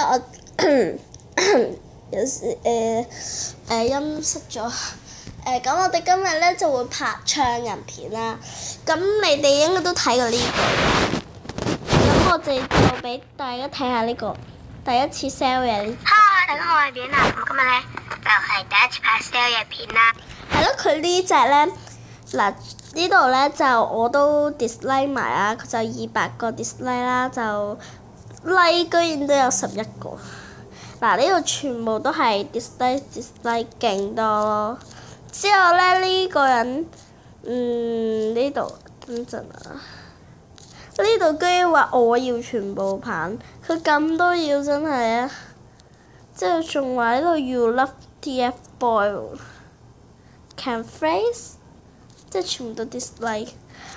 我有時音失咗。咁我哋今日咧就會拍唱人片啦。咁你哋應該都睇過呢個。咁我哋就俾大家睇下呢個第一次 sell 嘢。Hi， 大家好，我係片啊。咁今日咧就係第一次拍 sell 嘢片啦。係咯，佢呢隻咧嗱呢度咧就我都 dislike 埋啦，佢就200個 dislike 啦，就 like 居然都有11個。嗱呢度全部都係 dislike 勁多咯。之後咧呢個人呢度等陣啊，呢度居然話我要全部棒，佢咁都要真係啊！之後仲話呢度 You love TF boy can phrase， 即係全部都 dislike。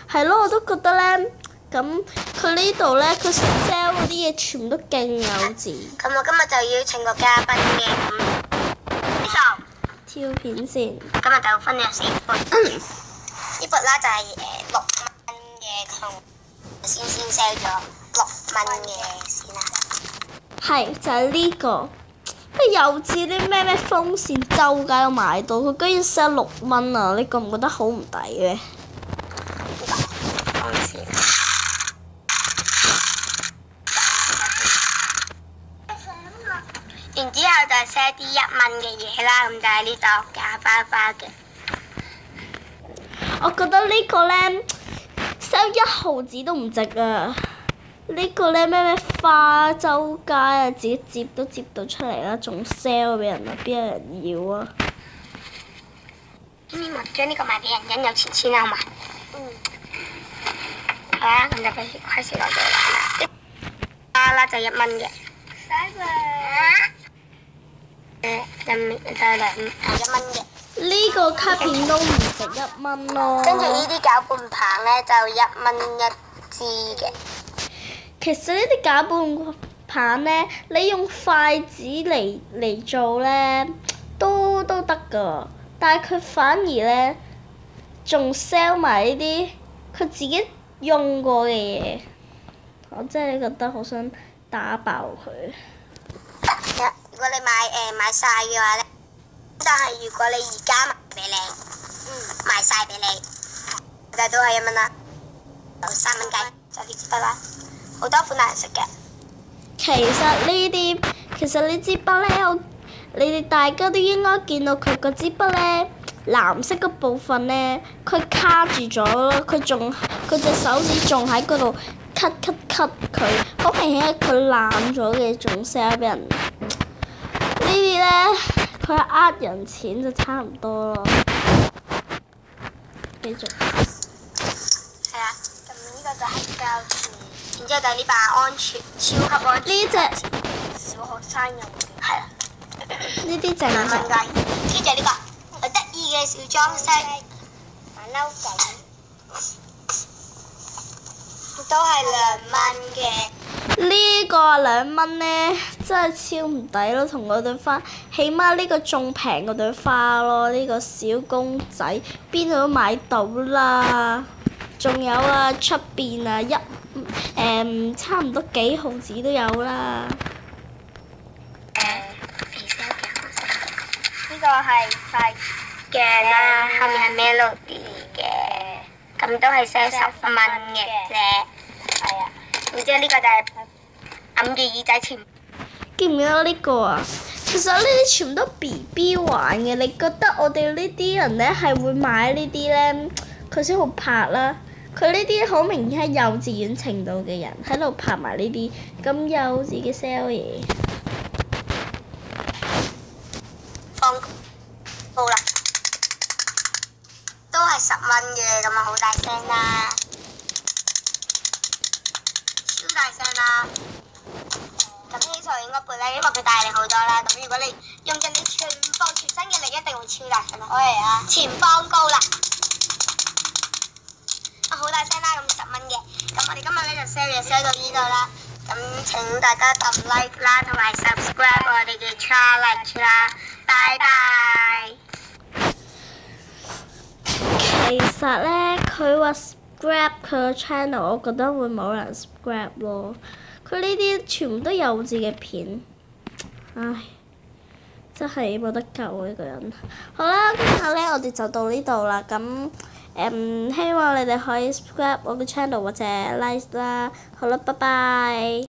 係咯，我都覺得咧，咁佢呢度咧，佢 sell 嗰啲嘢全部都勁幼稚。咁我今日就要請個嘉賓嘅，挑片先。今日就分咗4撥，呢撥啦就係6蚊嘅，同先 sell 咗6蚊嘅先啦。係就係呢個，咩幼稚啲咩風扇周街都買到，佢居然 sell 6蚊啊！你覺唔覺得好唔抵嘅？風扇。然之後就 sell 啲1蚊嘅嘢啦，咁就喺呢度假花花嘅。我覺得呢個咧 sell 1毫子都唔值啊！呢個咧咩花周街啊，自己接都接到出嚟啦，仲 sell 俾人啊，邊有人要啊？咁我將呢個賣俾人，因有錢先啦，好嘛？好啦，咁就開始落咗啦。花啦就1蚊嘅。就21蚊嘅。呢個卡片都唔值1蚊咯。跟住呢啲攪拌棒咧就1蚊1支嘅。其實呢啲攪拌棒咧，你用筷子嚟做咧，都得㗎。但係佢反而咧，仲 sell 埋呢啲佢自己用過嘅嘢，我真係覺得好想打爆佢。如果你買晒嘅話咧，但係如果你而家賣俾你，賣晒俾你，就都係1蚊啦，有3蚊雞，就呢支筆啦，好多款難食嘅。其實呢支筆咧，你哋大家都應該見到佢嗰支筆咧，藍色嗰部分咧，佢卡住咗咯，佢隻手指仲喺嗰度咳佢，好明顯係佢爛咗嘅，仲 sell 俾人。呢啲咧，佢呃人錢就差唔多咯。繼續。係啊，咁呢個就係膠紙，然之後就係呢把安全超級安全。呢隻小學生用嘅。係啊。呢啲正2蚊雞，跟住呢個好得意嘅小裝飾，馬騮仔，都係2蚊嘅。呢個2蚊咧，真係超唔抵咯，同嗰朵花，起碼呢個仲平過朵花咯。呢個小公仔邊度都買到啦。仲有啊，出邊啊差唔多幾毫子都有啦。呢個係塊鏡啦，後面係 Melody 嘅，咁都係 sell 10蚊嘅啫。係啊，然之後呢個就係揞住耳仔前。記唔記得呢個啊？其實呢啲全部都 BB 玩嘅，你覺得我哋呢啲人咧係會買呢啲咧，佢先好拍啦。佢呢啲好明顯係幼稚園程度嘅人喺度拍埋呢啲咁幼稚嘅 sell 嘢。放好啦，都係10蚊嘅，咁啊好大聲啦，超大聲啦。咁呢台應該背咧，因為佢大力好多啦。咁如果你用盡你全身嘅力，一定會超大聲啦。我嚟啊！前方高啦，好大聲啦！咁10蚊嘅，咁我哋今日咧就 sell 嘢 sell 到呢度啦。咁請大家撳 like 啦，同埋 subscribe 我哋嘅 channel 啦。拜拜。其實咧，佢話 subscribe 佢個 channel，我覺得會冇人 subscribe 咯。佢呢啲全部都幼稚嘅片。唉，真係冇得救啊！呢個人。好啦，今日咧我哋就到呢度啦。咁希望你哋可以 subscribe 我嘅 channel 或者 like 啦。好啦，拜拜。